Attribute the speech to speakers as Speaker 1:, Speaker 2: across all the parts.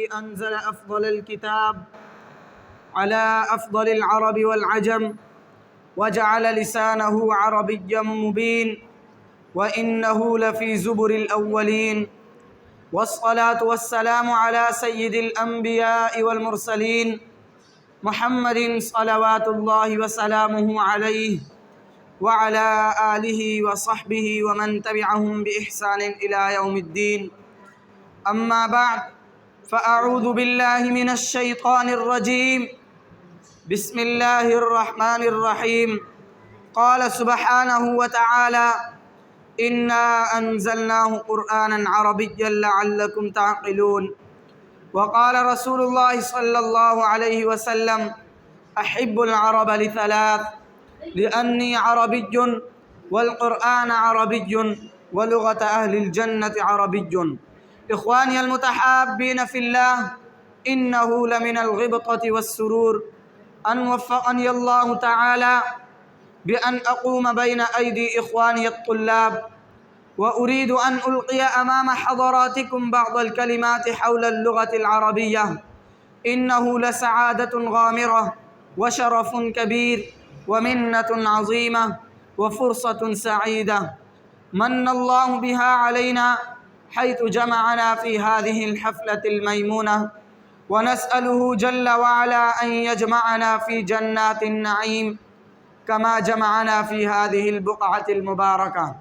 Speaker 1: الذي أنزل أفضل الكتاب على أفضل العرب والعجم وجعل لسانه عربيا مبين وإنه لفي زبر الأولين. والصلاة والسلام على سيد الأنبياء والمرسلين محمد صلوات الله وسلامه عليه وعلى آله وصحبه ومن تبعهم بإحسان إلى يوم الدين. أما بعد، فأعوذ بالله من الشيطان الرجيم. بسم الله الرحمن الرحيم. قال سبحانه وتعالى: إنا أنزلناه قرآنا عربيا لعلكم تعقلون. وقال رسول الله صلى الله عليه وسلم: أحب العرب لثلاث: لأني عربي والقرآن عربي ولغة أهل الجنة عربي. إخواني المتحابين في الله، إنه لمن الغبطة والسرور أن وفقني الله تعالى بأن أقوم بين أيدي إخواني الطلاب، وأريد أن ألقي أمام حضراتكم بعض الكلمات حول اللغة العربية. إنه لسعادة غامرة وشرف كبير ومنة عظيمة وفرصة سعيدة من الله بها علينا حيث جمعنا في هذه الحفلة الميمونة، ونسأله جل وعلا أن يجمعنا في جنات النعيم كما جمعنا في هذه البقعة المباركة.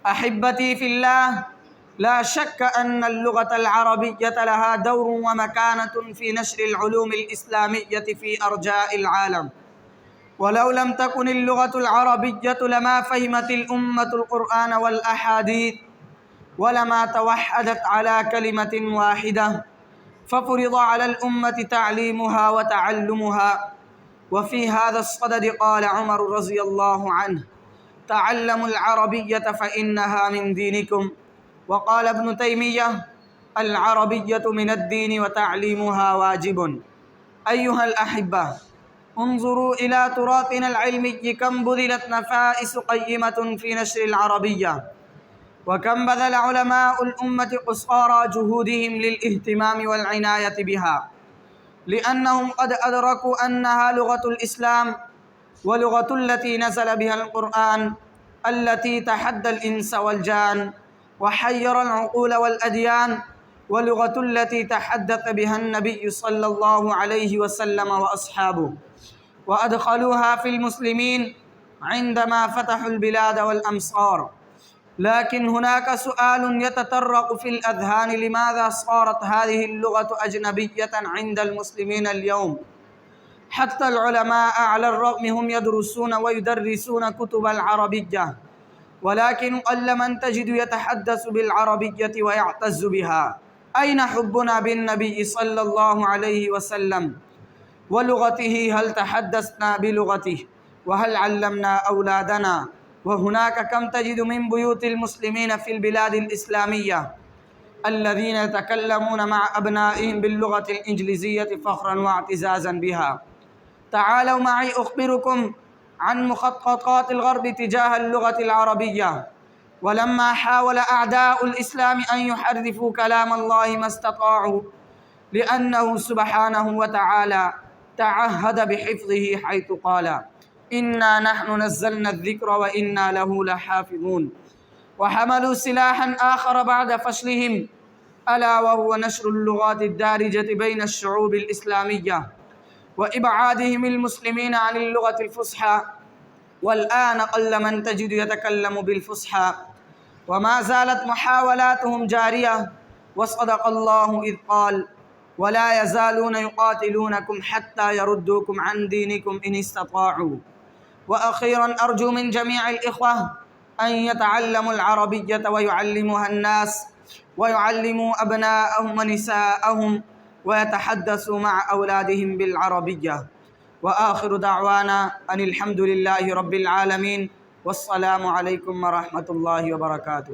Speaker 1: أحبتي في الله، لا شك أن اللغة العربية لها دور ومكانة في نشر العلوم الإسلامية في أرجاء العالم، ولو لم تكن اللغة العربية لما فهمت الأمة القرآن والأحاديث ولما توحدت على كلمة واحدة، ففرض على الأمة تعليمها وتعلمها. وفي هذا الصدد قال عمر رضي الله عنه: تعلموا العربية فإنها من دينكم. وقال ابن تيمية: العربية من الدين وتعليمها واجب. أيها الأحبة، انظروا إلى تراثنا العلمي كم بذلت نفائس قيمة في نشر العربية، وكم بذل علماء الأمة قصارى جهودهم للاهتمام والعناية بها، لأنهم قد أدركوا أنها لغة الإسلام ولغة التي نزل بها القرآن، التي تحدى الإنس والجان وحير العقول والأديان، ولغة التي تحدث بها النبي صلى الله عليه وسلم وأصحابه، وأدخلوها في المسلمين عندما فتحوا البلاد والأمصار. لكن هناك سؤال يتطرق في الأذهان: لماذا صارت هذه اللغة أجنبية عند المسلمين اليوم؟ حتى العلماء على الرغم هم يدرسون ويدرسون كتب العربية، ولكن قل من تجد يتحدث بالعربية ويعتز بها. أين حبنا بالنبي صلى الله عليه وسلم ولغته؟ هل تحدثنا بلغته؟ وهل علمنا أولادنا؟ وهناك كم تجد من بيوت المسلمين في البلاد الإسلامية الذين يتكلمون مع أبنائهم باللغة الإنجليزية فخرا واعتزازا بها. تعالوا معي أخبركم عن مخططات الغرب تجاه اللغة العربية. ولما حاول أعداء الإسلام أن يحرفوا كلام الله ما استطاعوا، لأنه سبحانه وتعالى تعهد بحفظه حيث قال: إنا نحن نزلنا الذكر وإنا له لحافظون. وحملوا سلاحا آخر بعد فشلهم، ألا وهو نشر اللغات الدارجة بين الشعوب الإسلامية وإبعادهم المسلمين عن اللغة الفصحى. والآن قل من تجد يتكلم بالفصحى، وما زالت محاولاتهم جارية. وصدق الله إذ قال: ولا يزالون يقاتلونكم حتى يردوكم عن دينكم إن استطاعوا. وأخيرا أرجو من جميع الإخوة أن يتعلموا العربية ويعلموها الناس، ويعلموا أبناءهم ونساءهم، ويتحدثوا مع أولادهم بالعربية. وآخر دعوانا أن الحمد لله رب العالمين، والسلام عليكم ورحمة الله وبركاته.